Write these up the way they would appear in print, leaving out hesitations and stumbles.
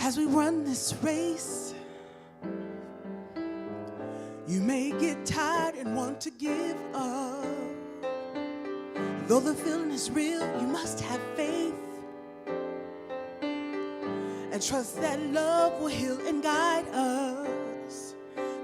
As we run this race, you may get tired and want to give up. Though the feeling is real, you must have faith and trust that love will heal and guide us.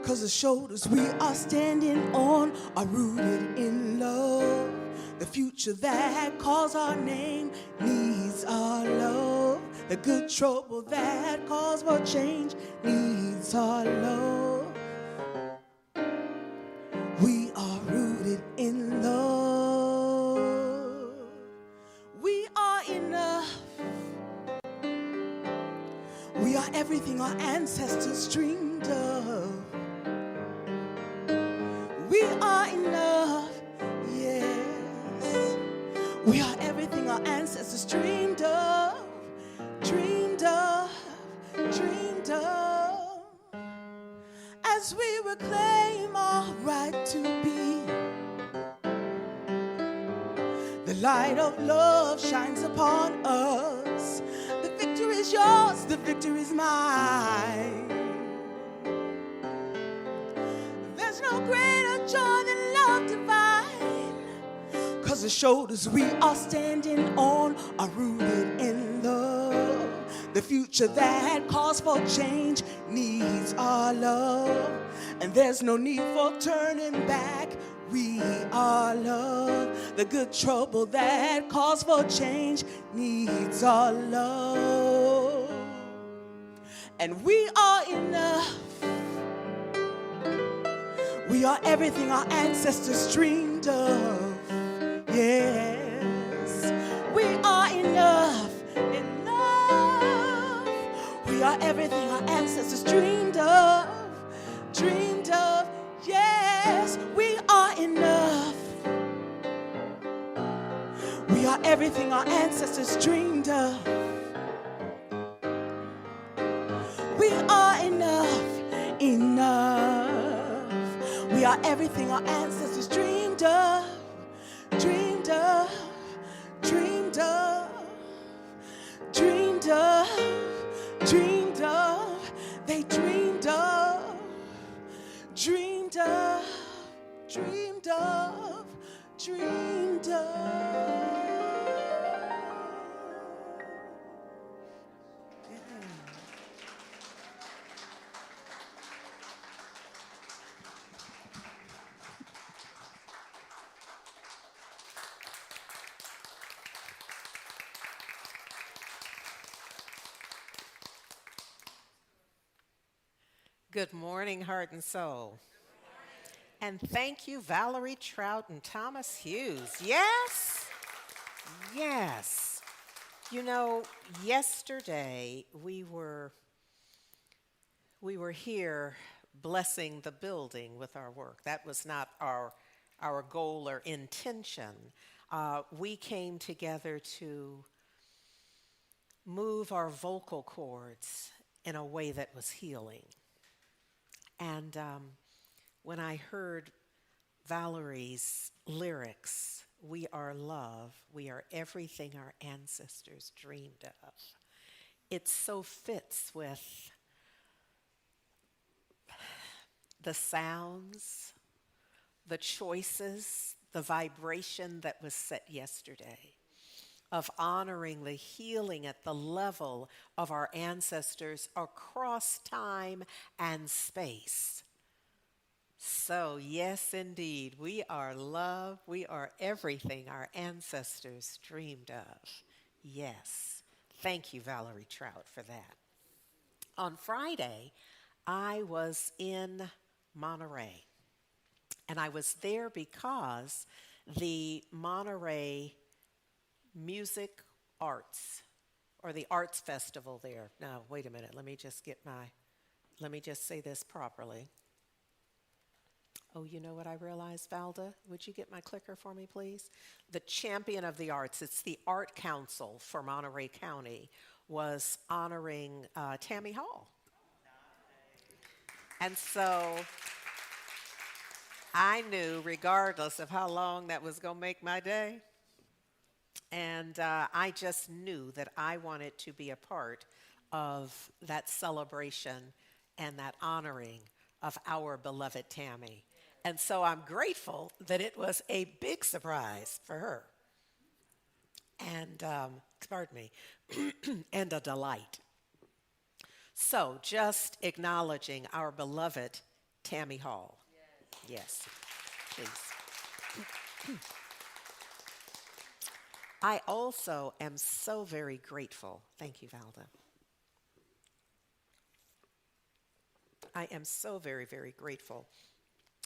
'Cause the shoulders we are standing on are rooted in love. The future that calls our name needs our love. The good trouble that calls for change needs our love. We are rooted in love. We are enough. We are everything our ancestors dreamed of. We are enough, yes. We are everything our ancestors dreamed of, dreamed of, dreamed of. As we reclaim our right to be, the light of love shines upon us. The victory is yours, the victory is mine. There's no greater joy than love divine. 'Cause the shoulders we are standing on are rooted in love. The future that calls for change needs our love. And there's no need for turning back. We are love. The good trouble that calls for change needs our love. And we are enough. We are everything our ancestors dreamed of. Yes, we are enough, enough. We are everything our ancestors dreamed of, dreamed of. Yes, we are enough. We are everything our ancestors dreamed of. We are enough, enough. We are everything our ancestors dreamed of, dreamed of, dreamed of, dreamed of, dreamed of. They dreamed of, dreamed of, dreamed of, dreamed of. Good morning, heart and soul. And thank you, Valerie Trout and Thomas Hughes. Yes, yes. You know, yesterday we were here blessing the building with our work. That was not our goal or intention. We came together to move our vocal cords in a way that was healing. And when I heard Valerie's lyrics, we are love, we are everything our ancestors dreamed of, it so fits with the sounds, the choices, the vibration that was set yesterday of honoring the healing at the level of our ancestors across time and space. So, yes, indeed, we are love. We are everything our ancestors dreamed of. Yes. Thank you, Valerie Trout, for that. On Friday, I was in Monterey, and I was there because the Monterey Music Arts, or the Arts Festival there. No, wait a minute. Let me just say this properly. Oh, you know what I realized, Valda? Would you get my clicker for me, please? The champion of the arts, it's the Art Council for Monterey County, was honoring Tammy Hall. And so I knew, regardless of how long that was going to make my day, and I just knew that I wanted to be a part of that celebration and that honoring of our beloved Tammy. And so I'm grateful that it was a big surprise for her. And, pardon me, and a delight. So just acknowledging our beloved Tammy Hall. Yes, please. I also am so very grateful. Thank you, Valda. I am so very, very grateful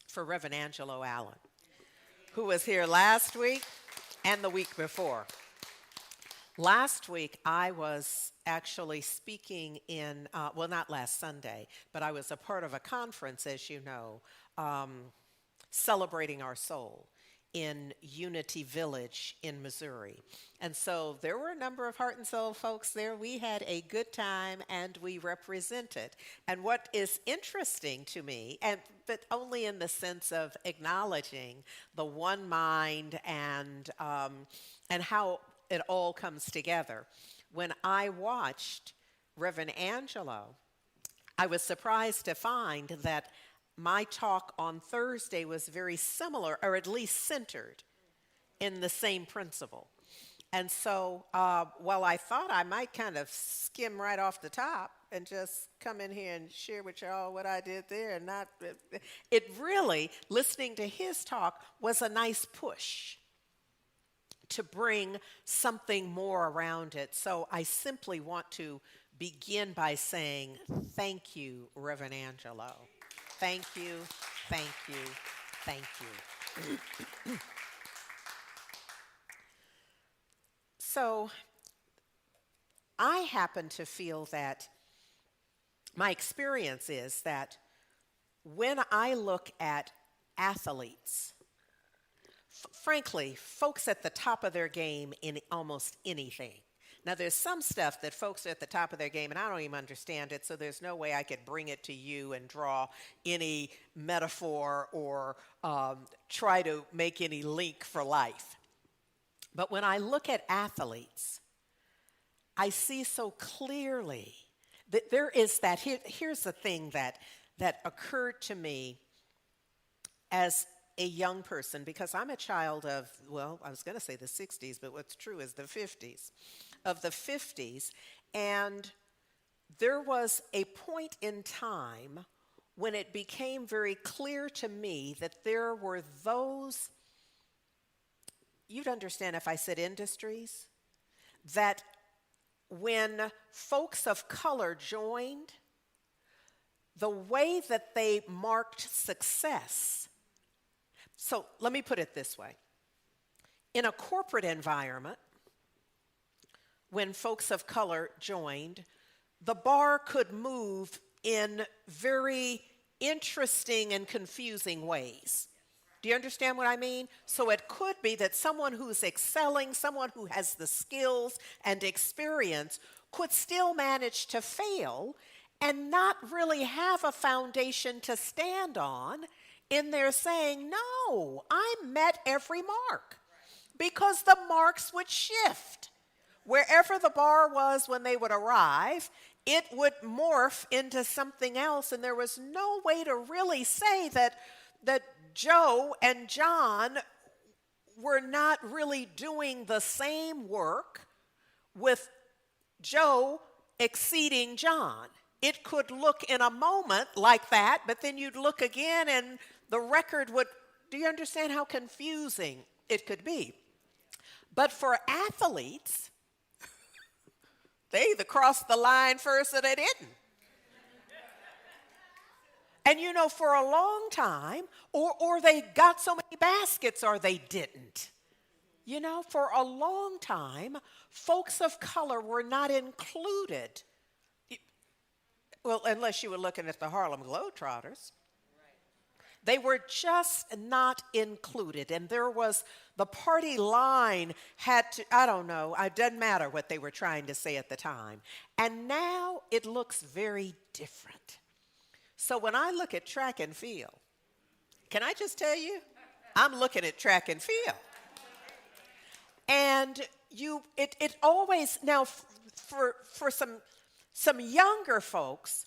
for Reverend Angelo Allen, who was here last week and the week before. Last week, I was actually speaking in, well, not last Sunday, but I was a part of a conference, as you know, celebrating our soul in Unity Village in Missouri. And so there were a number of heart and soul folks there. We had a good time and we represented. And what is interesting to me, but only in the sense of acknowledging the one mind and how it all comes together. When I watched Reverend Angelo, I was surprised to find that my talk on Thursday was very similar, or at least centered in the same principle. And so while I thought I might kind of skim right off the top and just come in here and share with y'all what I did there, and not, it really, listening to his talk was a nice push to bring something more around it. So I simply want to begin by saying thank you, Reverend Angelo. Thank you, thank you, thank you. So I happen to feel that my experience is that when I look at athletes, frankly, folks at the top of their game in almost anything. Now, there's some stuff that folks are at the top of their game, and I don't even understand it, so there's no way I could bring it to you and draw any metaphor or try to make any link for life. But when I look at athletes, I see so clearly that there is that. Here's the thing that occurred to me as a young person, because I'm a child of, well, I was going to say the 60s, but what's true is the 50s. Of the 50s, and there was a point in time when it became very clear to me that there were those, you'd understand if I said industries, that when folks of color joined, the way that they marked success. So let me put it this way. In a corporate environment, when folks of color joined, the bar could move in very interesting and confusing ways. Do you understand what I mean? So it could be that someone who's excelling, someone who has the skills and experience, could still manage to fail and not really have a foundation to stand on in their saying, no, I met every mark. Because the marks would shift. Wherever the bar was when they would arrive, it would morph into something else, and there was no way to really say that Joe and John were not really doing the same work, with Joe exceeding John. It could look in a moment like that, but then you'd look again and the record would, do you understand how confusing it could be? But for athletes, they either crossed the line first or they didn't. And you know, for a long time, or they got so many baskets or they didn't. You know, for a long time, folks of color were not included. Well, unless you were looking at the Harlem Globetrotters. They were just not included. And there was, the party line had to, I don't know, it doesn't matter what they were trying to say at the time. And now it looks very different. So when I look at track and field, can I just tell you, I'm looking at track and field. And it always, now for some some younger folks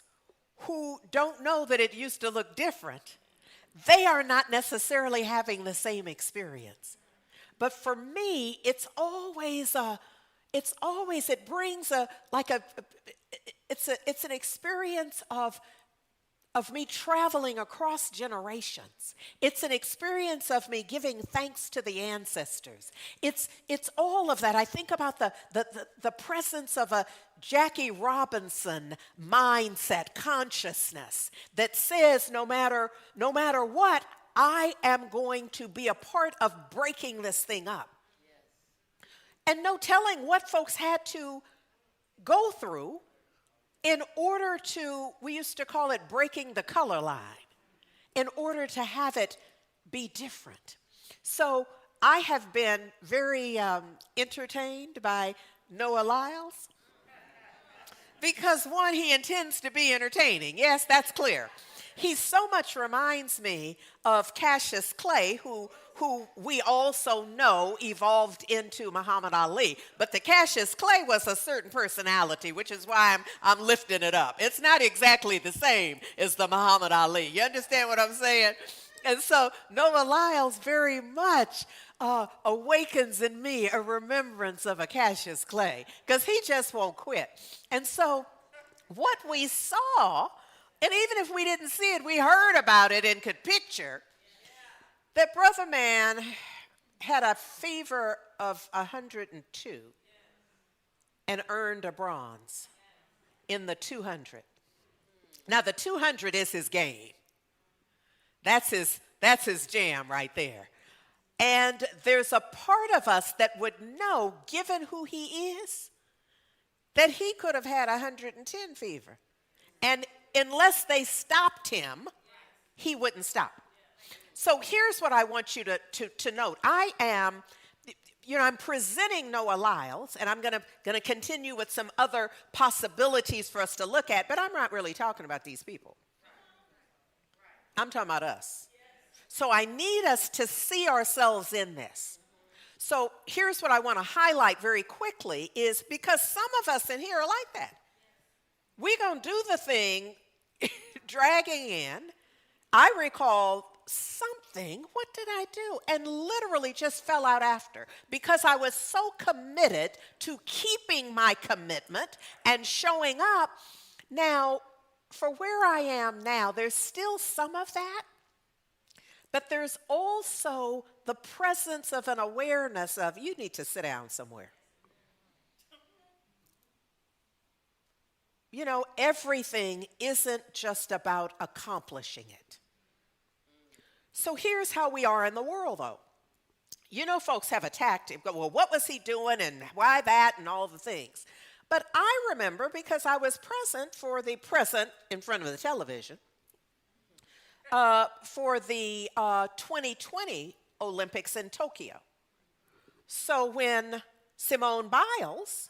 who don't know that it used to look different, they are not necessarily having the same experience. But for me, it brings it's an experience of me traveling across generations. It's an experience of me giving thanks to the ancestors. It's all of that. I think about the presence of a Jackie Robinson mindset, consciousness that says no matter what, I am going to be a part of breaking this thing up. And no telling what folks had to go through in order to, we used to call it breaking the color line, in order to have it be different. So I have been very entertained by Noah Lyles because, one, he intends to be entertaining. Yes, that's clear. He so much reminds me of Cassius Clay, who we also know evolved into Muhammad Ali. But the Cassius Clay was a certain personality, which is why I'm lifting it up. It's not exactly the same as the Muhammad Ali. You understand what I'm saying? And so Noah Lyles very much awakens in me a remembrance of a Cassius Clay, because he just won't quit. And so what we saw, and even if we didn't see it, we heard about it and could picture that Brother Man had a fever of 102 and earned a bronze in the 200. Now, the 200 is his game. That's his jam right there. And there's a part of us that would know, given who he is, that he could have had 110 fever. And unless they stopped him, he wouldn't stop. So here's what I want you to note. I'm presenting Noah Lyles, and I'm gonna continue with some other possibilities for us to look at, but I'm not really talking about these people. I'm talking about us. So I need us to see ourselves in this. So here's what I want to highlight very quickly is, because some of us in here are like that. We're going to do the thing dragging in. I recall something, what did I do? And literally just fell out after, because I was so committed to keeping my commitment and showing up. Now, for where I am now, there's still some of that, but there's also the presence of an awareness of, you need to sit down somewhere. You know, everything isn't just about accomplishing it. So here's how we are in the world, though. You know, folks have attacked him. Well, what was he doing and why that and all the things. But I remember, because I was present in front of the television for the 2020 Olympics in Tokyo. So when Simone Biles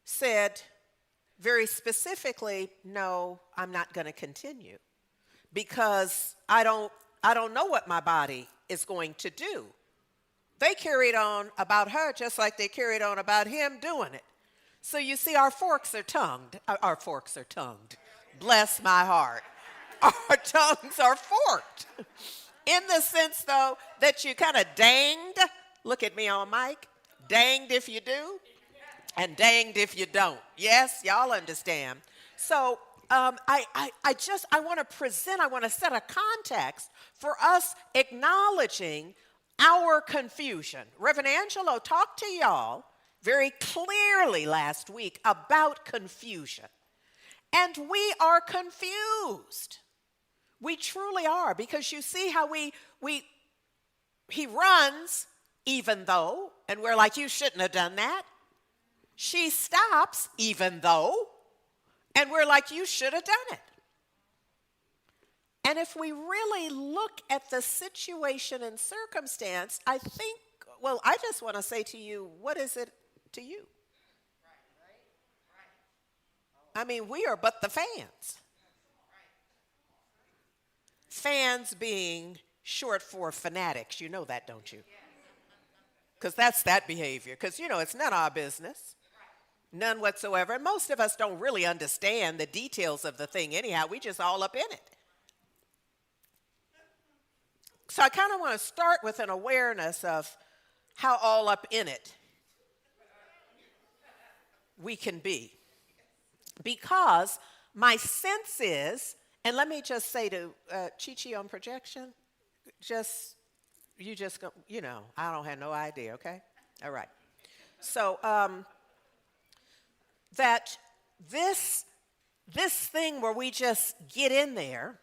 said very specifically, no, I'm not going to continue because I don't know what my body is going to do. They carried on about her just like they carried on about him doing it. So you see, our forks are tongued. Our forks are tongued. Bless my heart. Our tongues are forked. In the sense, though, that you kind of danged. Look at me on mic. Danged if you do, and danged if you don't. Yes, y'all understand. So I want to set a context for us acknowledging our confusion. Reverend Angelo talked to y'all very clearly last week about confusion. And we are confused. We truly are, because you see how he runs even though, and we're like, you shouldn't have done that. She stops even though, and we're like, you should have done it. And if we really look at the situation and circumstance, I just want to say to you, what is it to you? I mean, we are but the fans. Fans being short for fanatics. You know that, don't you? Because that's that behavior. Because, it's none of our business. None whatsoever. And most of us don't really understand the details of the thing anyhow. We just all up in it. So I kind of want to start with an awareness of how all up in it we can be. Because my sense is, and let me just say to Chi-Chi on projection, you just go, I don't have no idea, okay? All right. So that this thing where we just get in there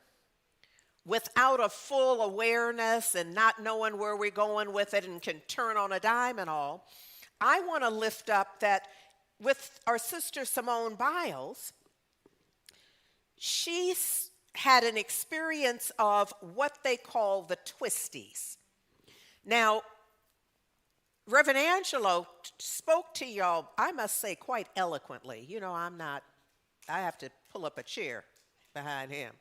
without a full awareness and not knowing where we're going with it and can turn on a dime and all, I want to lift up that with our sister Simone Biles, she had an experience of what they call the twisties. Now, Reverend Angelo spoke to y'all, I must say, quite eloquently. I have to pull up a chair behind him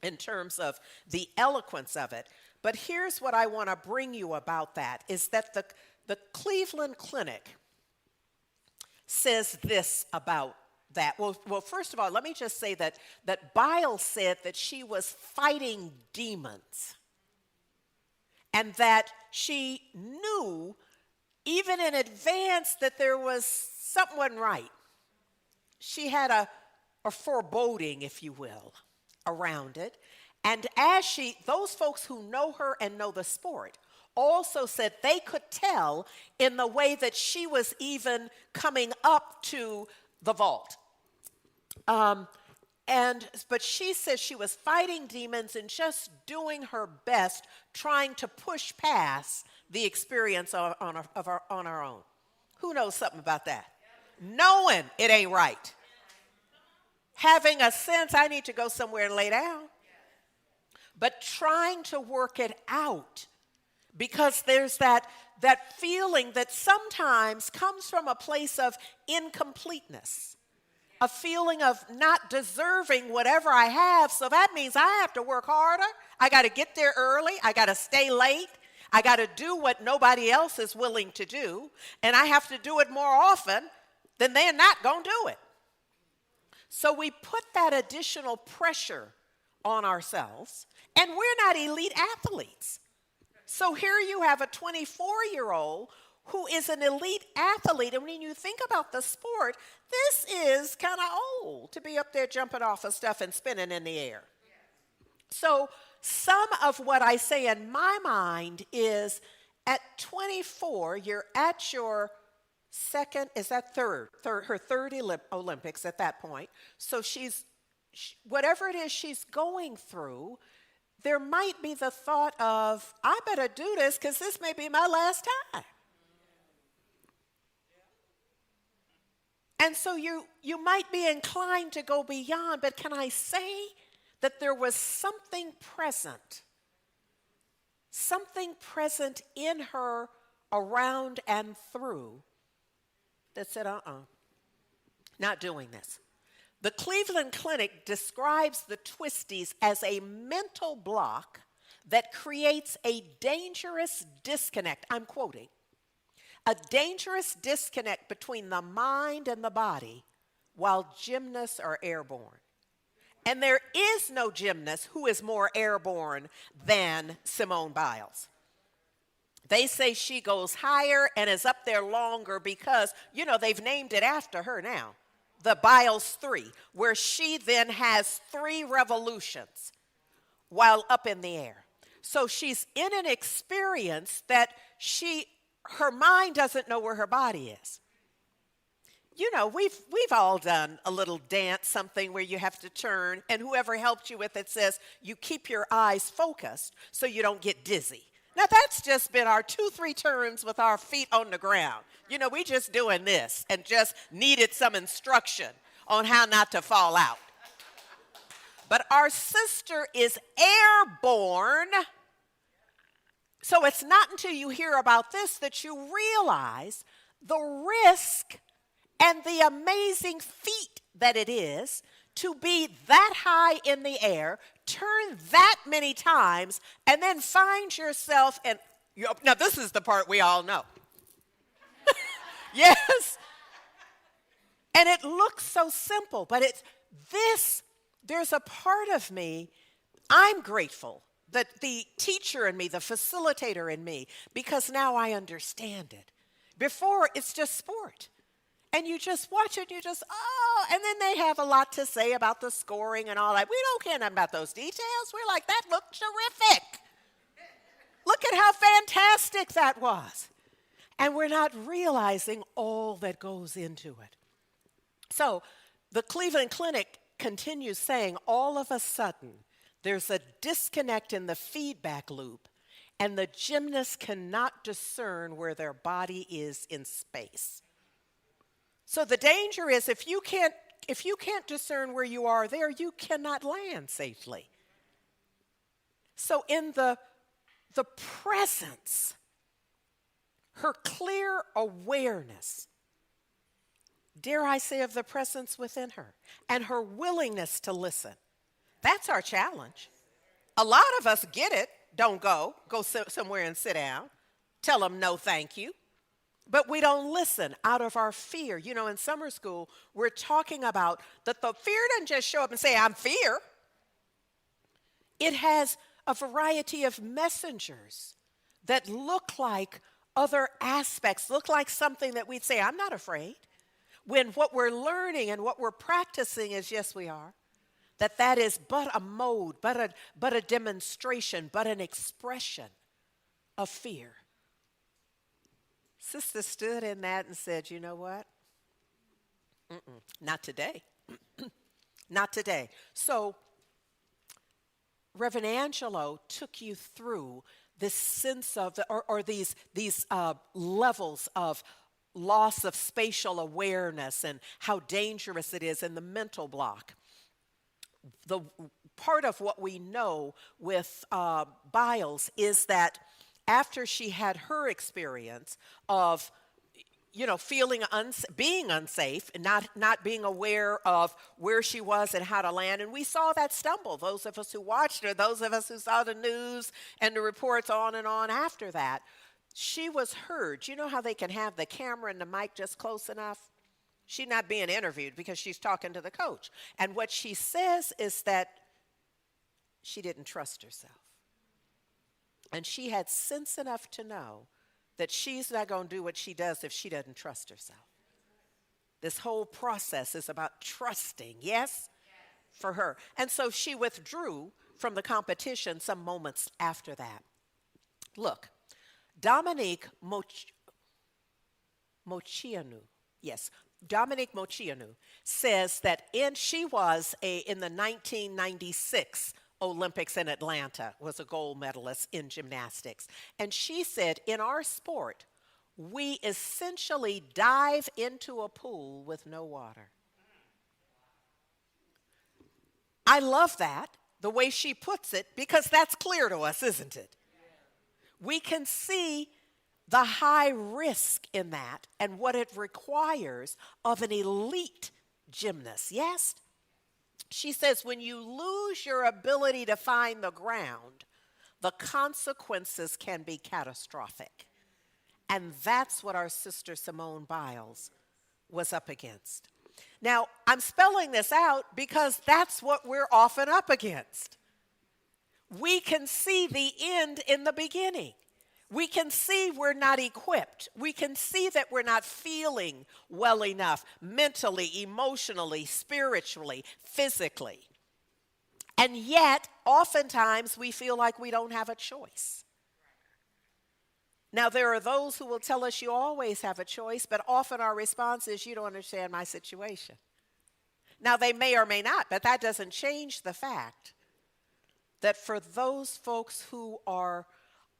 in terms of the eloquence of it. But here's what I want to bring you about that, is that the Cleveland Clinic says this about that. Well, first of all, let me just say that Biles said that she was fighting demons and that she knew even in advance that there was something wasn't right. She had a foreboding, if you will, around it. And those folks who know her and know the sport also said they could tell in the way that she was even coming up to the vault. But she says she was fighting demons and just doing her best, trying to push past the experience on our own. Who knows something about that? Knowing it ain't right. Having a sense, I need to go somewhere and lay down. But trying to work it out, because there's that feeling that sometimes comes from a place of incompleteness, a feeling of not deserving whatever I have. So that means I have to work harder. I got to get there early. I got to stay late. I got to do what nobody else is willing to do. And I have to do it more often than they're not going to do it. So we put that additional pressure on ourselves, and we're not elite athletes. So here you have a 24-year-old who is an elite athlete, and when you think about the sport, this is kind of old to be up there jumping off of stuff and spinning in the air. So some of what I say in my mind is at 24, you're at your her third Olympics at that point. So whatever it is she's going through, there might be the thought of, I better do this because this may be my last time. And so you might be inclined to go beyond, but can I say that there was something present in her around and through that said, not doing this. The Cleveland Clinic describes the twisties as a mental block that creates a dangerous disconnect. I'm quoting. A dangerous disconnect between the mind and the body while gymnasts are airborne. And there is no gymnast who is more airborne than Simone Biles. They say she goes higher and is up there longer because, they've named it after her now. The Biles 3, where she then has 3 revolutions while up in the air. So she's in an experience that her mind doesn't know where her body is. We've all done a little dance, something where you have to turn, and whoever helped you with it says you keep your eyes focused so you don't get dizzy. Now, that's just been our 2-3 turns with our feet on the ground. We just doing this and just needed some instruction on how not to fall out. But our sister is airborne. So it's not until you hear about this that you realize the risk and the amazing feat that it is to be that high in the air, turn that many times, and then find yourself, now this is the part we all know. Yes. And it looks so simple, but there's a part of me, I'm grateful that the teacher in me, the facilitator in me, because now I understand it. Before, it's just sport. And you just watch it, you just, oh, and then they have a lot to say about the scoring and all that. We don't care nothing about those details. We're like, that looked terrific. Look at how fantastic that was. And we're not realizing all that goes into it. So the Cleveland Clinic continues saying, all of a sudden, there's a disconnect in the feedback loop, and the gymnast cannot discern where their body is in space. So the danger is if you can't discern where you are there, you cannot land safely. So in the presence, her clear awareness, dare I say, of the presence within her, and her willingness to listen, that's our challenge. A lot of us get it, don't go somewhere and sit down, tell them no thank you. But we don't listen out of our fear. You know, in summer school, we're talking about that the fear doesn't just show up and say, I'm fear. It has a variety of messengers that look like other aspects, look like something that we'd say, I'm not afraid. When what we're learning and what we're practicing is, yes, we are. That is but a mode, but a demonstration, but an expression of fear. Sister stood in that and said, you know what? Not today. Not today. So Reverend Angelo took you through this sense of, or these levels of loss of spatial awareness and how dangerous it is in the mental block. The part of what we know with Biles is that after she had her experience of, being unsafe and not being aware of where she was and how to land, and we saw that stumble, those of us who watched her, those of us who saw the news and the reports on and on after that, she was heard. You know how they can have the camera and the mic just close enough? She's not being interviewed because she's talking to the coach. And what she says is that she didn't trust herself. And she had sense enough to know that she's not going to do what she does if she doesn't trust herself. This whole process is about trusting, yes, for her. And so she withdrew from the competition some moments after that. Look, Dominique Moceanu says that she was in the 1996 Olympics in Atlanta, was a gold medalist in gymnastics. And she said, in our sport, we essentially dive into a pool with no water. I love that, the way she puts it, because that's clear to us, isn't it? We can see the high risk in that and what it requires of an elite gymnast, yes? She says when you lose your ability to find the ground, the consequences can be catastrophic. And that's what our sister Simone Biles was up against. Now, I'm spelling this out because that's what we're often up against. We can see the end in the beginning. We can see we're not equipped. We can see that we're not feeling well enough mentally, emotionally, spiritually, physically. And yet, oftentimes, we feel like we don't have a choice. Now, there are those who will tell us you always have a choice, but often our response is, you don't understand my situation. Now, they may or may not, but that doesn't change the fact that for those folks who are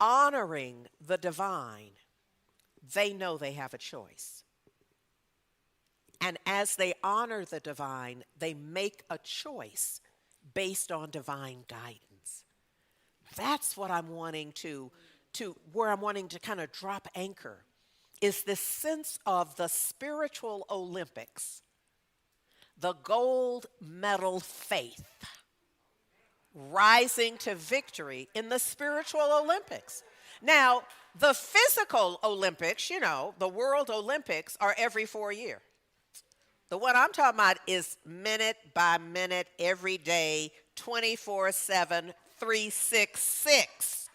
honoring the divine, they know they have a choice. And as they honor the divine, they make a choice based on divine guidance. That's what I'm wanting where I'm wanting to kind of drop anchor, is this sense of the spiritual Olympics, the gold medal faith, rising to victory in the spiritual Olympics. Now, the physical Olympics, the World Olympics, are every 4 years. The one I'm talking about is minute by minute, every day, 24/7, 366.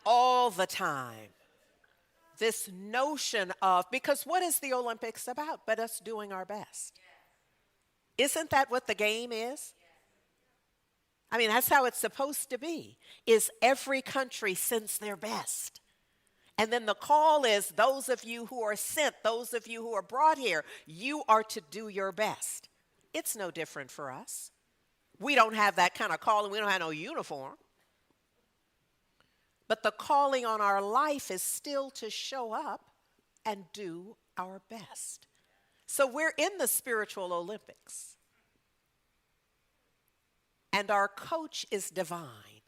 All the time. This notion of, because what is the Olympics about but us doing our best? Isn't that what the game is? I mean, that's how it's supposed to be, is every country sends their best. And then the call is those of you who are sent, those of you who are brought here, you are to do your best. It's no different for us. We don't have that kind of calling. We don't have no uniform. But the calling on our life is still to show up and do our best. So we're in the spiritual Olympics. And our coach is divine.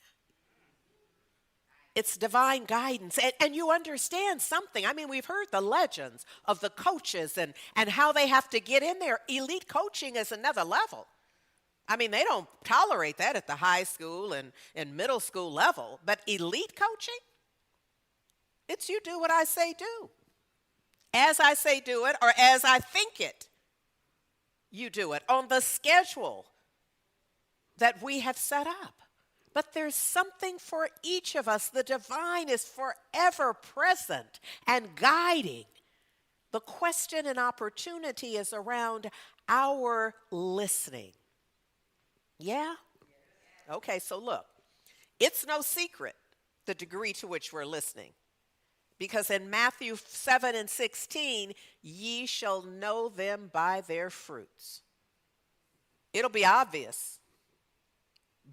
It's divine guidance. And you understand something. I mean, we've heard the legends of the coaches and how they have to get in there. Elite coaching is another level. I mean, they don't tolerate that at the high school and middle school level. But elite coaching, it's you do what I say do. As I say do it, or as I think it, you do it on the schedule that we have set up. But there's something for each of us. The divine is forever present and guiding. The question and opportunity is around our listening. Yeah? Okay, so look, it's no secret the degree to which we're listening. Because in Matthew 7:16, ye shall know them by their fruits. It'll be obvious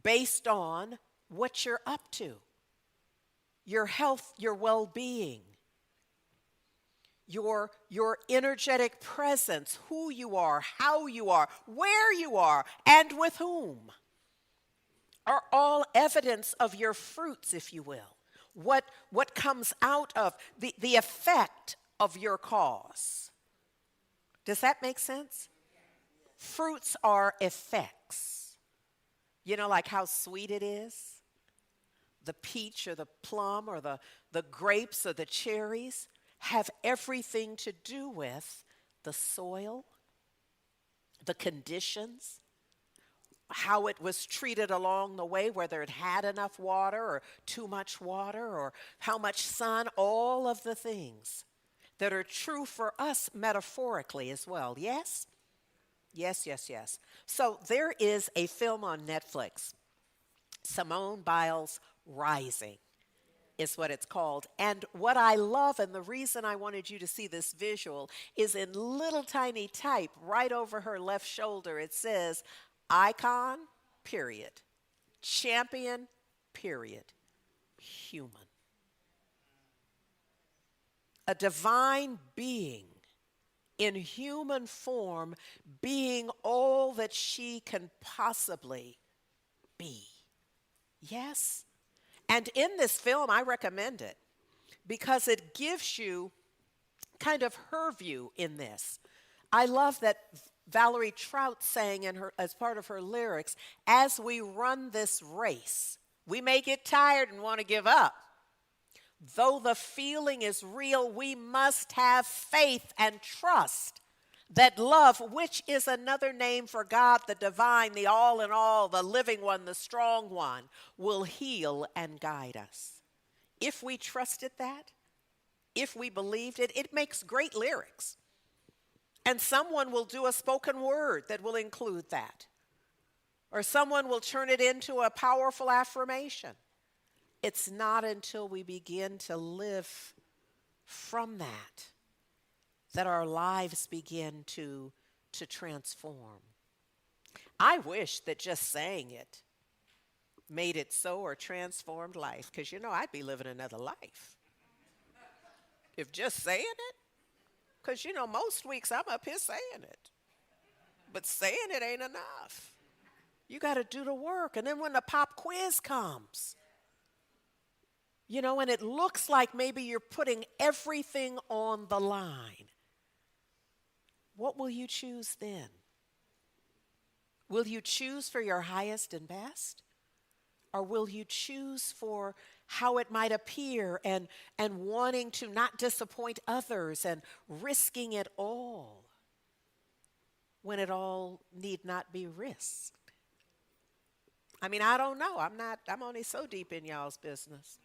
based on what you're up to. Your health, your well-being, your energetic presence, who you are, how you are, where you are, and with whom are all evidence of your fruits, if you will. What comes out of the effect of your cause. Does that make sense? Fruits are effects. You know, like how sweet it is? The peach or the plum or the grapes or the cherries have everything to do with the soil, the conditions, how it was treated along the way, whether it had enough water or too much water or how much sun, all of the things that are true for us metaphorically as well. Yes? Yes, yes, yes. So there is a film on Netflix, Simone Biles' Rising is what it's called. And what I love, and the reason I wanted you to see this visual, is in little tiny type right over her left shoulder, it says, icon, period. Champion, period. Human. A divine being in human form, being all that she can possibly be. Yes? And in this film, I recommend it because it gives you kind of her view in this. I love that Valerie Trout sang as part of her lyrics, as we run this race, we may get tired and want to give up. Though the feeling is real, we must have faith and trust that love, which is another name for God, the divine, the all in all, the living one, the strong one, will heal and guide us. If we trusted that, if we believed it, it makes great lyrics. And someone will do a spoken word that will include that. Or someone will turn it into a powerful affirmation. It's not until we begin to live from that our lives begin to transform. I wish that just saying it made it so or transformed life, because I'd be living another life if just saying it. Because most weeks I'm up here saying it, but saying it ain't enough. You got to do the work. And then when the pop quiz comes, and it looks like maybe you're putting everything on the line, what will you choose then? Will you choose for your highest and best? Or will you choose for how it might appear, and wanting to not disappoint others and risking it all when it all need not be risked. I mean, I don't know. I'm only so deep in y'all's business.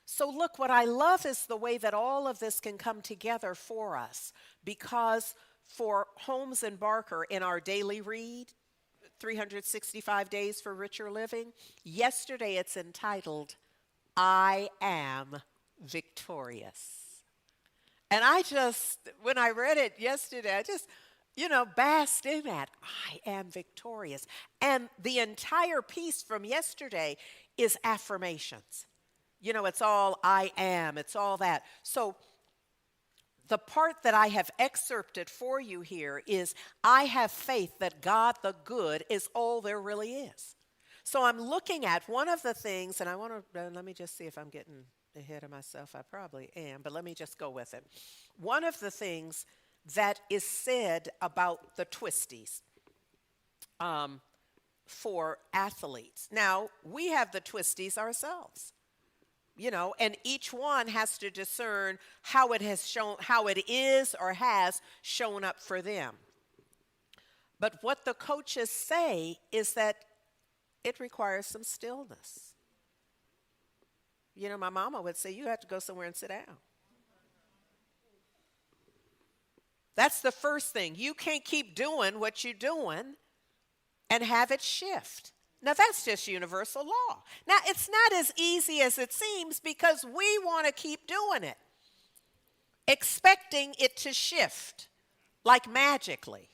So look, what I love is the way that all of this can come together for us, because for Holmes and Barker in our daily read, 365 Days for Richer Living, yesterday it's entitled, I Am Victorious. And when I read it yesterday, I just, basked in that. I am victorious. And the entire piece from yesterday is affirmations. It's all I am. It's all that. So the part that I have excerpted for you here is, I have faith that God the good is all there really is. So I'm looking at one of the things, and I want to, let me just see if I'm getting ahead of myself. I probably am, but let me just go with it. One of the things that is said about the twisties for athletes. Now, we have the twisties ourselves. And each one has to discern how it is or has shown up for them. But what the coaches say is that it requires some stillness. My mama would say, you have to go somewhere and sit down. That's the first thing. You can't keep doing what you're doing and have it shift. Now, that's just universal law. Now, it's not as easy as it seems, because we want to keep doing it, expecting it to shift like magically.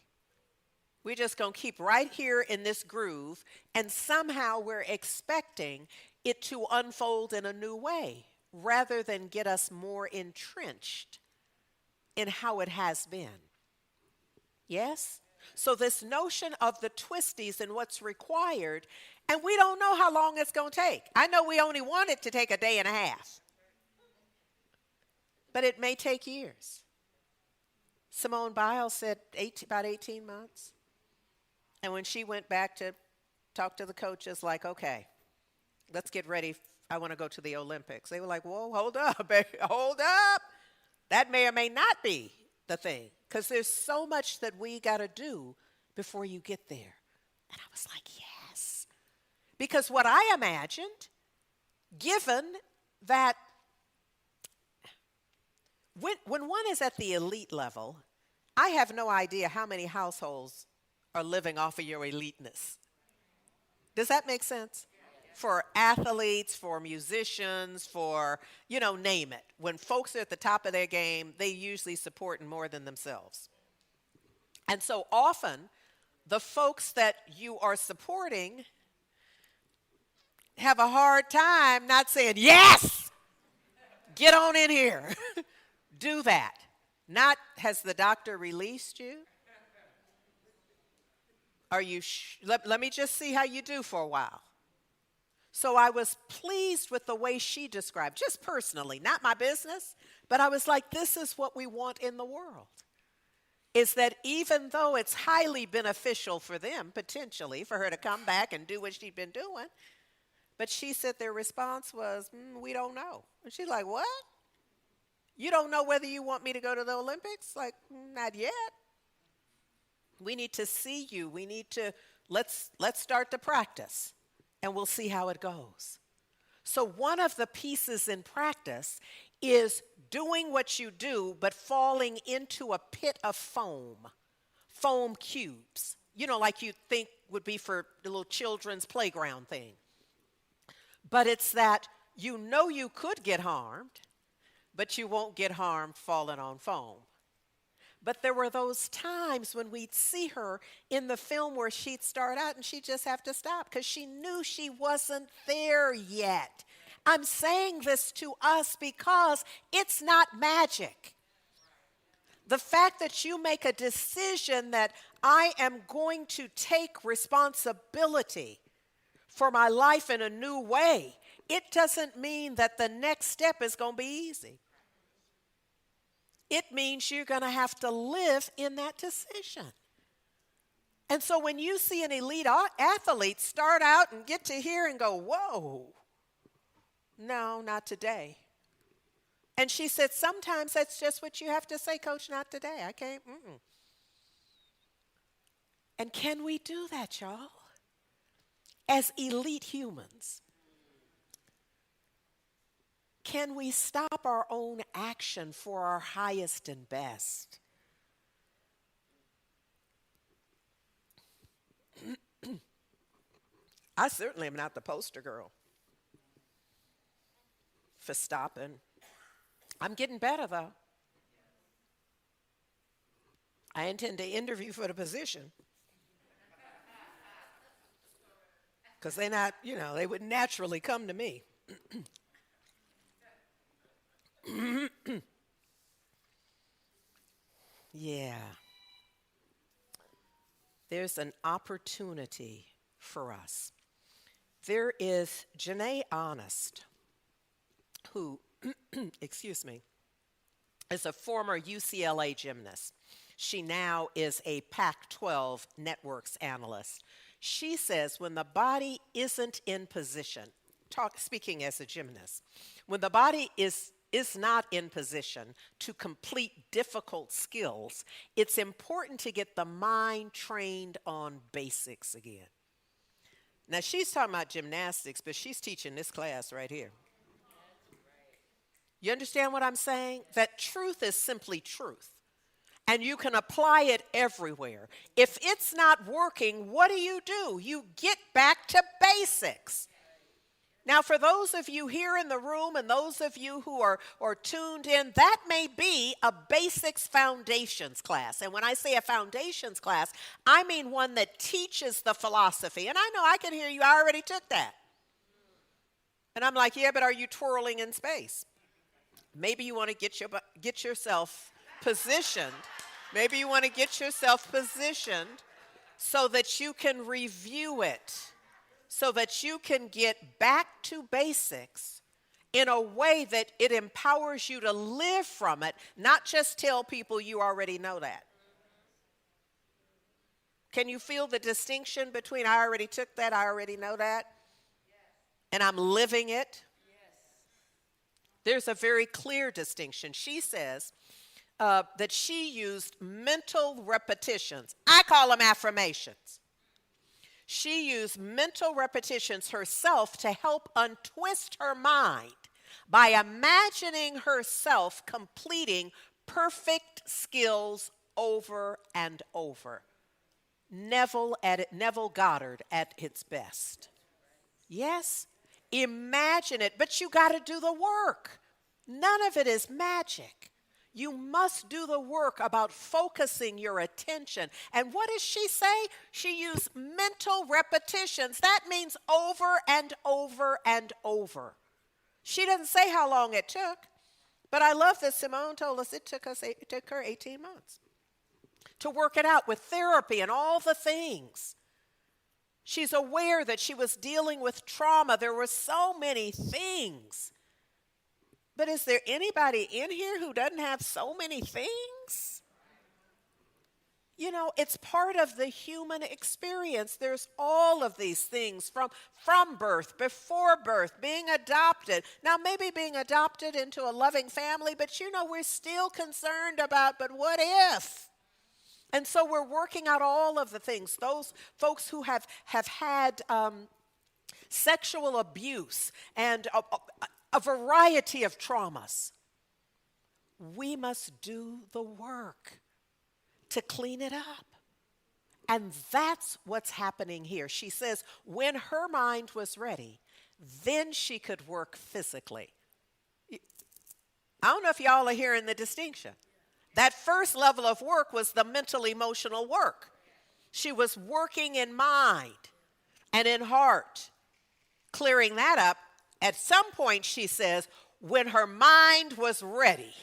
We're just going to keep right here in this groove, and somehow we're expecting it to unfold in a new way, rather than get us more entrenched in how it has been. Yes? So this notion of the twisties and what's required, and we don't know how long it's going to take. I know we only want it to take a day and a half, but it may take years. Simone Biles said about 18 months. And when she went back to talk to the coaches, like, okay, let's get ready. I want to go to the Olympics. They were like, whoa, hold up, baby, hold up. That may or may not be the thing, because there's so much that we got to do before you get there. And I was like, yes. Because what I imagined, given that when one is at the elite level, I have no idea how many households are living off of your eliteness. Does that make sense? For athletes, for musicians, for, name it. When folks are at the top of their game, they usually support more than themselves. And so often, the folks that you are supporting have a hard time not saying, yes, get on in here. Do that. Not, has the doctor released you? Are you, let me just see how you do for a while. So I was pleased with the way she described, just personally, not my business, but I was like, this is what we want in the world. Is that even though it's highly beneficial for them, potentially, for her to come back and do what she'd been doing, but she said their response was, we don't know. And she's like, what? You don't know whether you want me to go to the Olympics? Like, not yet. We need to see you. We need to, let's start the practice. And we'll see how it goes. So one of the pieces in practice is doing what you do, but falling into a pit of foam cubes, like you think would be for the little children's playground thing. But it's that you could get harmed, but you won't get harmed falling on foam. But there were those times when we'd see her in the film where she'd start out and she'd just have to stop because she knew she wasn't there yet. I'm saying this to us because it's not magic. The fact that you make a decision that I am going to take responsibility for my life in a new way, it doesn't mean that the next step is going to be easy. It means you're going to have to live in that decision. And so when you see an elite athlete start out and get to here and go, whoa, No, not today. And she said, sometimes that's just what you have to say, Coach, not today. I can't. Mm-mm. And can we do that, y'all? As elite humans, can we stop our own action for our highest and best? I certainly am not the poster girl for stopping. I'm getting better, though. I intend to interview for the position. Because they're not, they would naturally come to me. Yeah. There's an opportunity for us. There is Janae Honest, who, excuse me, is a former UCLA gymnast. She now is a Pac-12 networks analyst. She says when the body isn't in position, speaking as a gymnast, when the body is not in position to complete difficult skills, it's important to get the mind trained on basics again. Now, she's talking about gymnastics, but she's teaching this class right here. You understand what I'm saying? That truth is simply truth. And you can apply it everywhere. If it's not working, what do? You get back to basics. Now, for those of you here in the room and those of you who are tuned in, that may be a basics foundations class. And when I say a foundations class, I mean one that teaches the philosophy. And I know I can hear you, I already took that. And I'm like, yeah, but are you twirling in space? Maybe you want to get yourself positioned. Maybe you want to get yourself positioned so that you can review it, so that you can get back to basics in a way that it empowers you to live from it, not just tell people you already know that. Can you feel the distinction between I already took that, I already know that, and I'm living it? There's a very clear distinction. She says that she used mental repetitions. I call them affirmations. She used mental repetitions herself to help untwist her mind by imagining herself completing perfect skills over and over. Neville Goddard at its best. Yes, imagine it, but you got to do the work. None of it is magic. You must do the work about focusing your attention. And what does she say? She used mental repetitions. That means over and over and over. She doesn't say how long it took, but I love that Simone told us it took her 18 months to work it out with therapy and all the things. She's aware that she was dealing with trauma. There were so many things. But is there anybody in here who doesn't have so many things? You know, it's part of the human experience. There's all of these things from birth, before birth, being adopted. Now, maybe being adopted into a loving family, but we're still concerned about, but what if? And so we're working out all of the things. Those folks who have had sexual abuse and a variety of traumas. We must do the work to clean it up. And that's what's happening here. She says when her mind was ready, then she could work physically. I don't know if y'all are hearing the distinction. That first level of work was the mental, emotional work. She was working in mind and in heart, clearing that up. At some point, she says, when her mind was ready,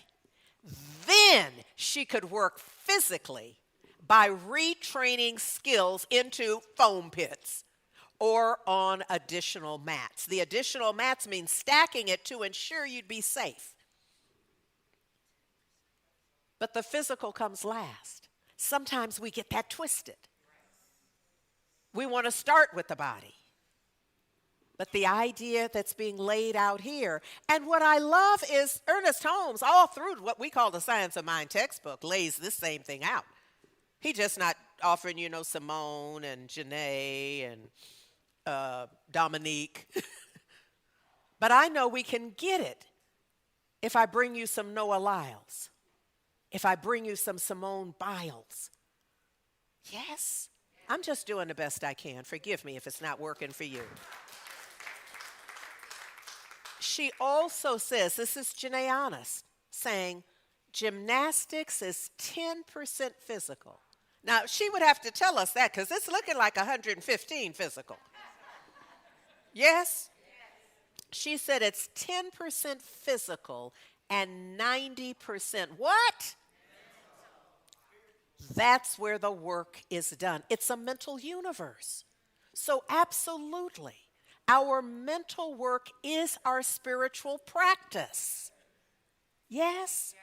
then she could work physically by retraining skills into foam pits or on additional mats. The additional mats mean stacking it to ensure you'd be safe. But the physical comes last. Sometimes we get that twisted. We want to start with the body. But the idea that's being laid out here, and what I love is Ernest Holmes, all through what we call the Science of Mind textbook, lays this same thing out. He just not offering, Simone and Janae and Dominique. But I know we can get it if I bring you some Noah Lyles, if I bring you some Simone Biles. Yes, I'm just doing the best I can. Forgive me if it's not working for you. She also says, this is Janae Honest, saying gymnastics is 10% physical. Now, she would have to tell us that because it's looking like 115 physical. Yes? She said it's 10% physical and 90% what? That's where the work is done. It's a mental universe. So absolutely, our mental work is our spiritual practice. Yes?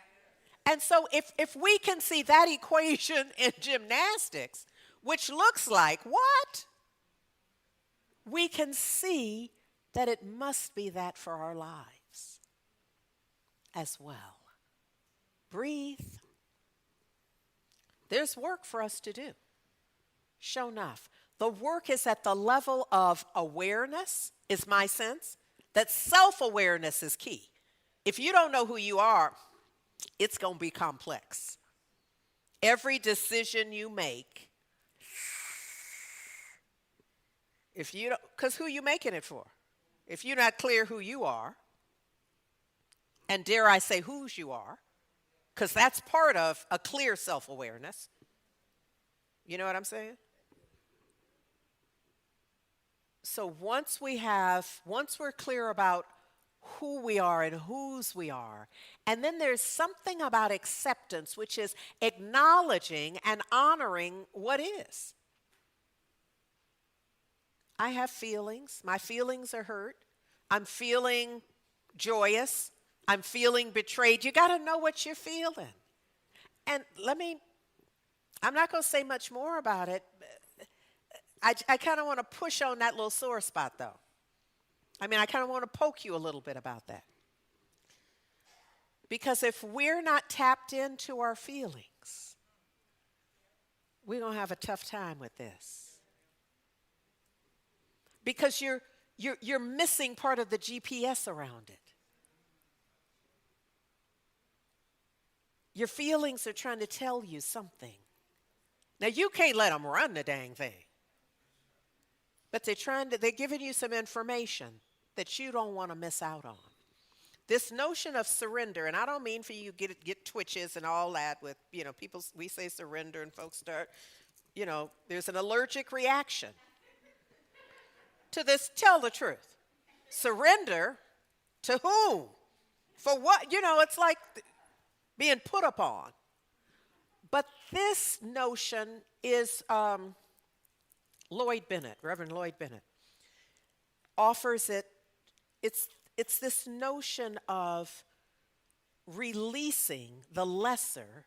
And so if we can see that equation in gymnastics, which looks like what? We can see that it must be that for our lives as well. Breathe. There's work for us to do. Sure enough. The work is at the level of awareness, is my sense, that self-awareness is key. If you don't know who you are, it's going to be complex. Every decision you make, if you don't, because who are you making it for? If you're not clear who you are, and dare I say whose you are, because that's part of a clear self-awareness. You know what I'm saying? So once we're clear about who we are and whose we are, and then there's something about acceptance, which is acknowledging and honoring what is. I have feelings. My feelings are hurt. I'm feeling joyous. I'm feeling betrayed. You got to know what you're feeling. And I'm not going to say much more about it. I kind of want to push on that little sore spot, though. I kind of want to poke you a little bit about that. Because if we're not tapped into our feelings, we're going to have a tough time with this. Because you're missing part of the GPS around it. Your feelings are trying to tell you something. Now, you can't let them run the dang thing. But they're giving you some information that you don't want to miss out on. This notion of surrender, and I don't mean for you to get twitches and all that with, people, we say surrender and folks start, there's an allergic reaction to this. Tell the truth. Surrender to whom? For what? It's like being put upon. But this notion is Reverend Lloyd Bennett, offers it. It's this notion of releasing the lesser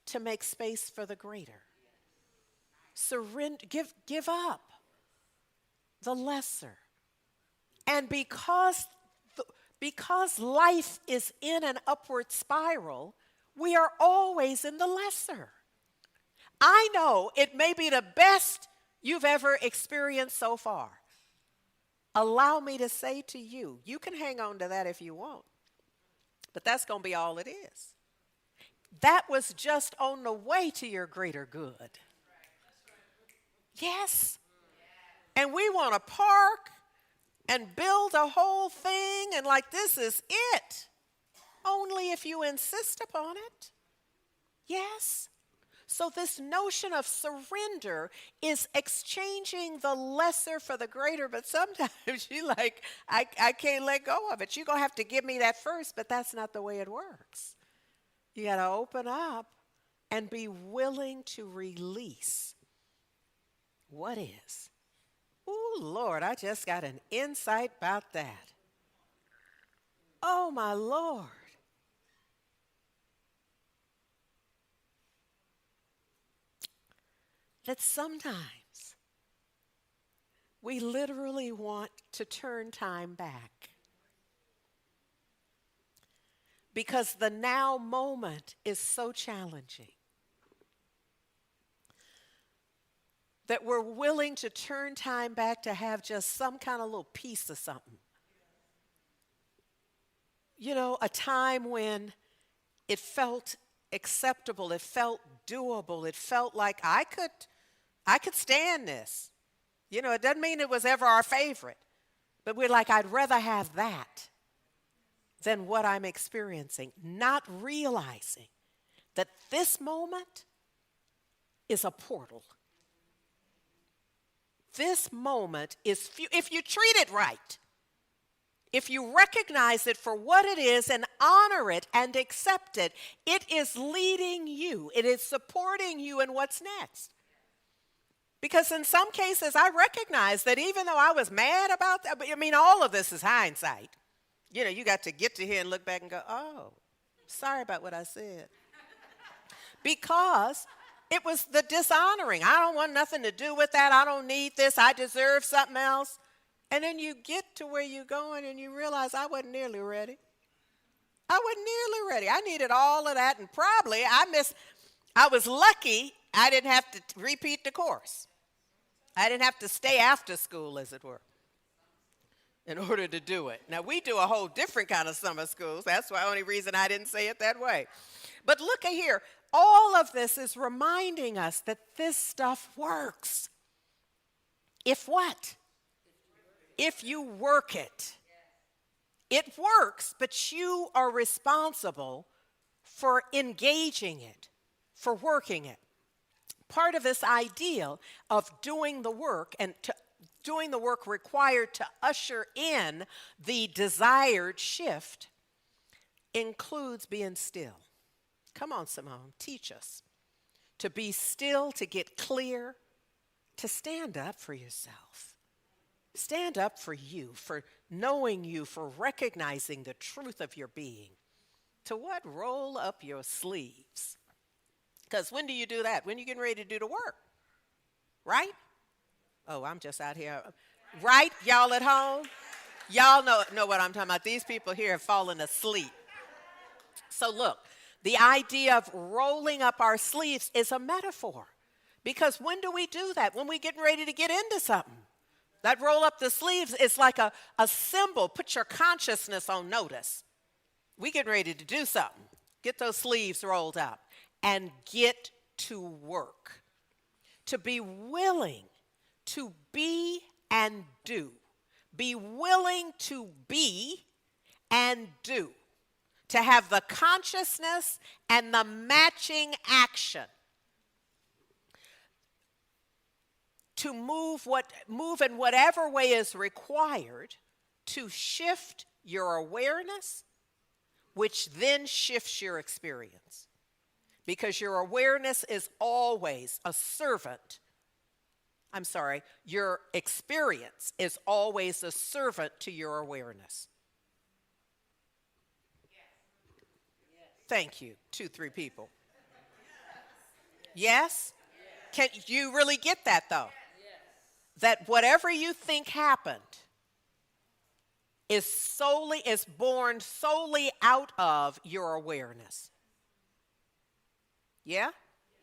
to make space for the greater. Surrender, give up the lesser. And because life is in an upward spiral, we are always in the lesser. I know it may be the best you've ever experienced so far. Allow me to say to you, you can hang on to that if you want, but that's going to be all it is. That was just on the way to your greater good. Yes. And we want to park and build a whole thing and like this is it. Only if you insist upon it. Yes. So this notion of surrender is exchanging the lesser for the greater, but sometimes you're like, I can't let go of it. You're going to have to give me that first, but that's not the way it works. You got to open up and be willing to release what is. Ooh, Lord, I just got an insight about that. Oh, my Lord. That sometimes We literally want to turn time back. Because the now moment is so challenging that we're willing to turn time back to have just some kind of little piece of something. You know, a time when it felt acceptable, it felt doable, it felt like I could stand this. You know, it doesn't mean it was ever our favorite, but we're like, I'd rather have that than what I'm experiencing, not realizing that this moment is a portal. This moment is, if you treat it right, if you recognize it for what it is and honor it and accept it, it is leading you. It is supporting you in what's next. Because in some cases, I recognize that even though I was mad about that, I mean, all of this is hindsight. You know, you got to get to here and look back and go, oh, sorry about what I said. Because it was the dishonoring. I don't want nothing to do with that. I don't need this. I deserve something else. And then you get to where you're going and you realize I wasn't nearly ready. I wasn't nearly ready. I needed all of that, and probably I was lucky I didn't have to repeat the course. I didn't have to stay after school, as it were, in order to do it. Now, we do a whole different kind of summer schools. That's the only reason I didn't say it that way. But look at here. All of this is reminding us that this stuff works. If what? If you work it. It works, but you are responsible for engaging it, for working it. Part of this ideal of doing the work and doing the work required to usher in the desired shift includes being still. Come on, Simone, teach us. To be still, to get clear, to stand up for yourself. Stand up for you, for knowing you, for recognizing the truth of your being. To what? Roll up your sleeves. Because when do you do that? When you're getting ready to do the work, right? Oh, I'm just out here. Right, y'all at home? Y'all know what I'm talking about. These people here have fallen asleep. So look, the idea of rolling up our sleeves is a metaphor. Because when do we do that? When we're getting ready to get into something. That roll up the sleeves is like a symbol. Put your consciousness on notice. We get ready to do something. Get those sleeves rolled up and get to work. To be willing to be and do. Be willing to be and do. To have the consciousness and the matching action. To move in whatever way is required to shift your awareness, which then shifts your experience. Because your awareness is always a servant. Your experience is always a servant to your awareness. Thank you, 2, 3 people. Yes? Can you really get that though? That whatever you think happened is born solely out of your awareness. Yeah?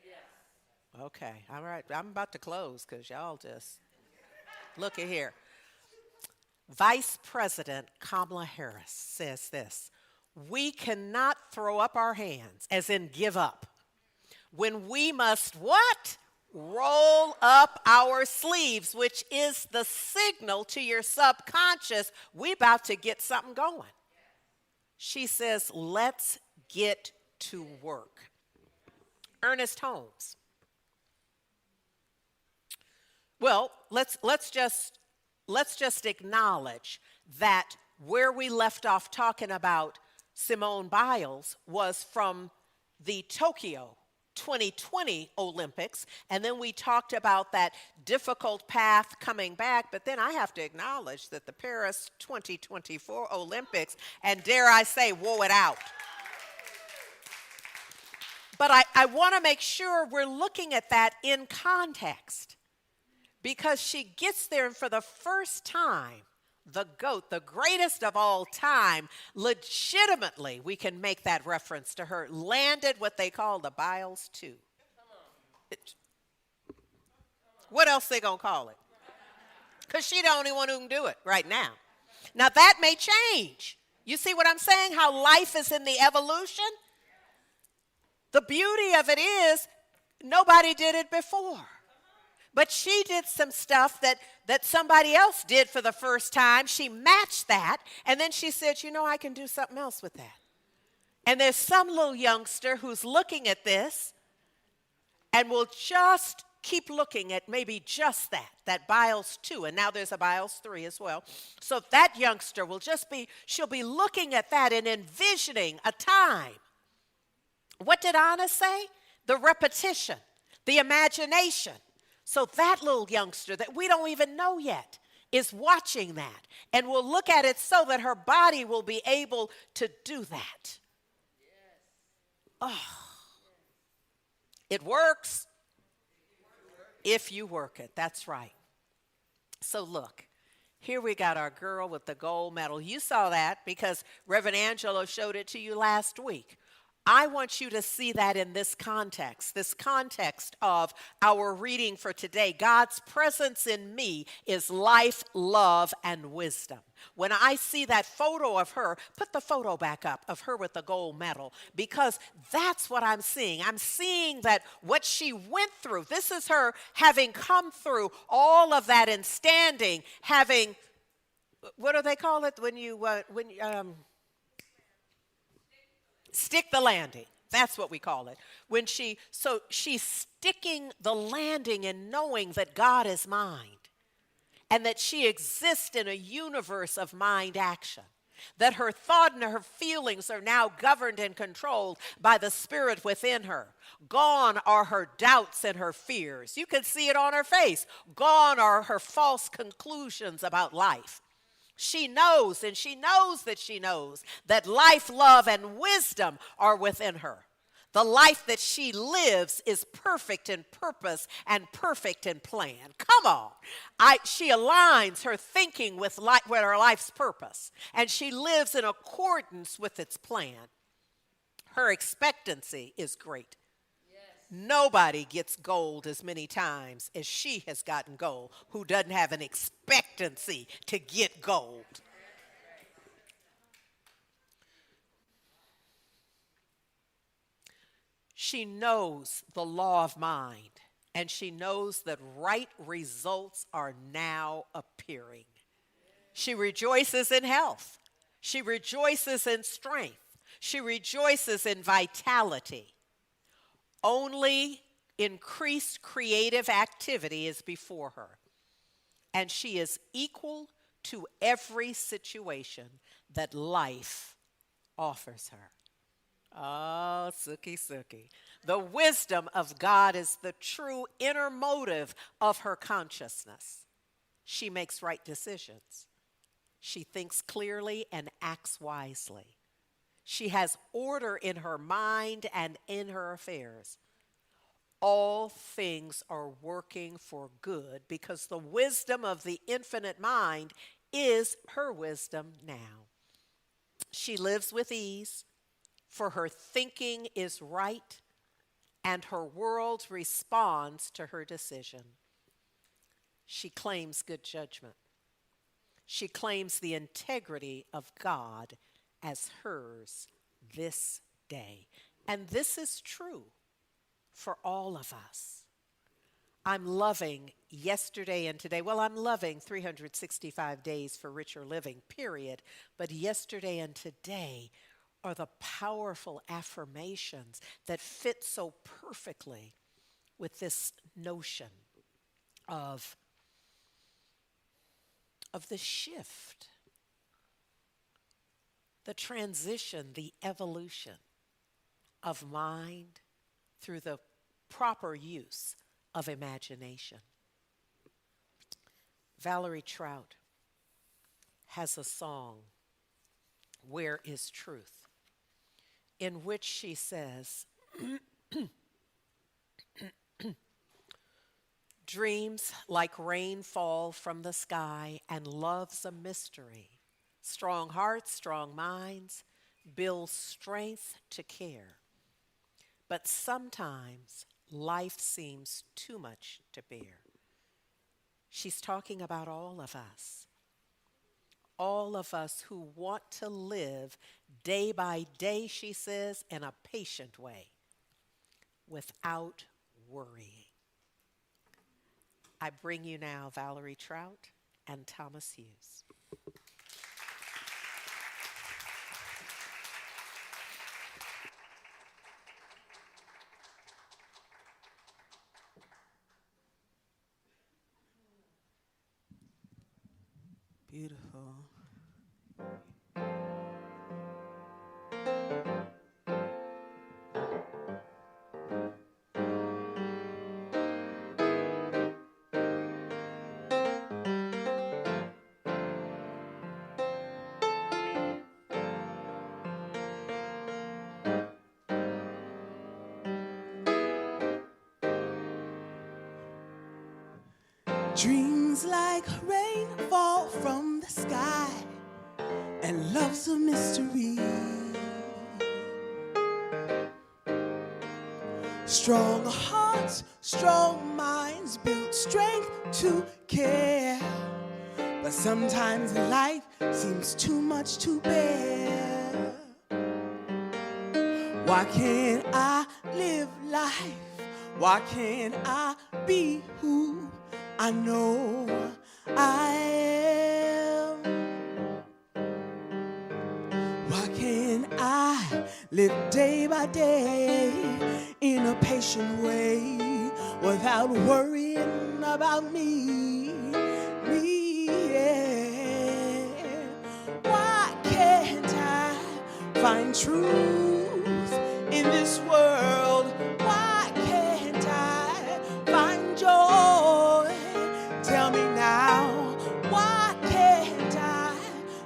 Yes. Okay, all right. I'm about to close because y'all just look at here. Vice President Kamala Harris says this: we cannot throw up our hands, as in give up, when we must what? Roll up our sleeves, which is the signal to your subconscious, we about to get something going. She says, let's get to work. Ernest Holmes. Well, let's just acknowledge that where we left off talking about Simone Biles was from the Tokyo 2020 Olympics, and then we talked about that difficult path coming back, but then I have to acknowledge that the Paris 2024 Olympics, and dare I say, wore it out. But I want to make sure we're looking at that in context, because she gets there and for the first time, the GOAT, the greatest of all time, legitimately, we can make that reference to her, landed what they call the Biles 2. What else they gonna call it? Because she's the only one who can do it right now. Now that may change. You see what I'm saying? How life is in the evolution? The beauty of it is nobody did it before. But she did some stuff that somebody else did for the first time. She matched that, and then she said, you know, I can do something else with that. And there's some little youngster who's looking at this and will just keep looking at maybe just that Biles 2, and now there's a Biles 3 as well. So that youngster will she'll be looking at that and envisioning a time. What did Anna say? The repetition, the imagination. So that little youngster that we don't even know yet is watching that and will look at it so that her body will be able to do that. Oh, it works if you work it. That's right. So look, here we got our girl with the gold medal. You saw that because Reverend Angelo showed it to you last week. I want you to see that in this context of our reading for today. God's presence in me is life, love, and wisdom. When I see that photo of her, put the photo back up of her with the gold medal, because that's what I'm seeing. I'm seeing that what she went through, this is her having come through all of that and standing, having, what do they call it when you stick the landing. That's what we call it. So she's sticking the landing and knowing that God is mind and that she exists in a universe of mind action, that her thought and her feelings are now governed and controlled by the Spirit within her. Gone are her doubts and her fears. You can see it on her face. Gone are her false conclusions about life. She knows, and she knows that life, love, and wisdom are within her. The life that she lives is perfect in purpose and perfect in plan. Come on. She aligns her thinking with her life's purpose, and she lives in accordance with its plan. Her expectancy is great. Nobody gets gold as many times as she has gotten gold who doesn't have an expectancy to get gold. She knows the law of mind, and she knows that right results are now appearing. She rejoices in health. She rejoices in strength. She rejoices in vitality. Only increased creative activity is before her, and she is equal to every situation that life offers her. Oh, Suki, Suki. The wisdom of God is the true inner motive of her consciousness. She makes right decisions. She thinks clearly and acts wisely. She has order in her mind and in her affairs. All things are working for good because the wisdom of the infinite mind is her wisdom now. She lives with ease, for her thinking is right, and her world responds to her decision. She claims good judgment. She claims the integrity of God as hers this day. And this is true for all of us. I'm loving yesterday and today. Well, I'm loving 365 days for richer living, period. But yesterday and today are the powerful affirmations that fit so perfectly with this notion of the shift, the transition, the evolution of mind through the proper use of imagination. Valerie Trout has a song, Where is Truth?, in which she says, Dreams like rain fall from the sky, and love's a mystery. Strong hearts, strong minds build strength to care. But sometimes life seems too much to bear. She's talking about all of us who want to live day by day, she says, in a patient way, without worrying. I bring you now Valerie Trout and Thomas Hughes. Beautiful. Dreams like rain fall from the sky, and love's a mystery. Strong hearts, strong minds build strength to care. But sometimes life seems too much to bear. Why can't I live life? Why can't I be who I know I am? Why can't I live day by day in a patient way without worrying about me? Yeah. Why can't I find truth in this world? Why can't I find joy? Tell me now, why can't I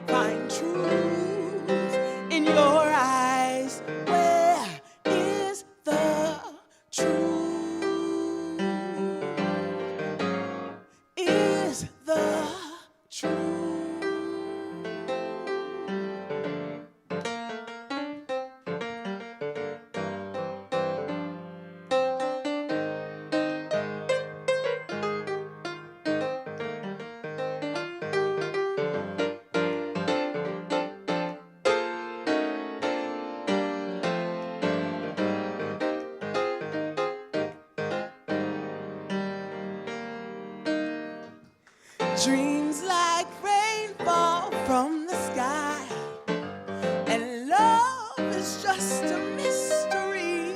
find truth in your eyes? Where is the truth? Is the truth? Dreams like rain fall from the sky, and love is just a mystery.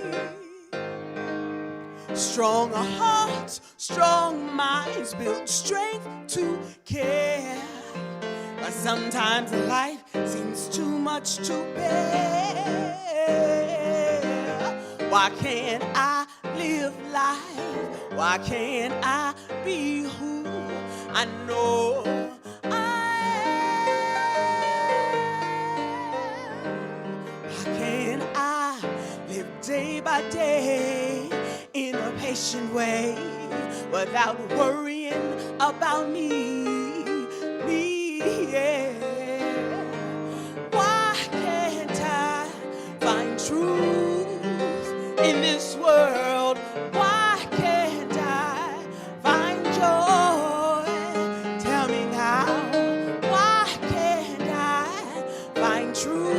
Strong hearts, strong minds build strength to care. But sometimes life seems too much to bear. Why can't I live life? Why can't I be who I know I am? Why can't I live day by day in a patient way without worrying about me? Yeah. Why can't I find truth in this world? Why can't I find joy? Tell me now, why can't I find truth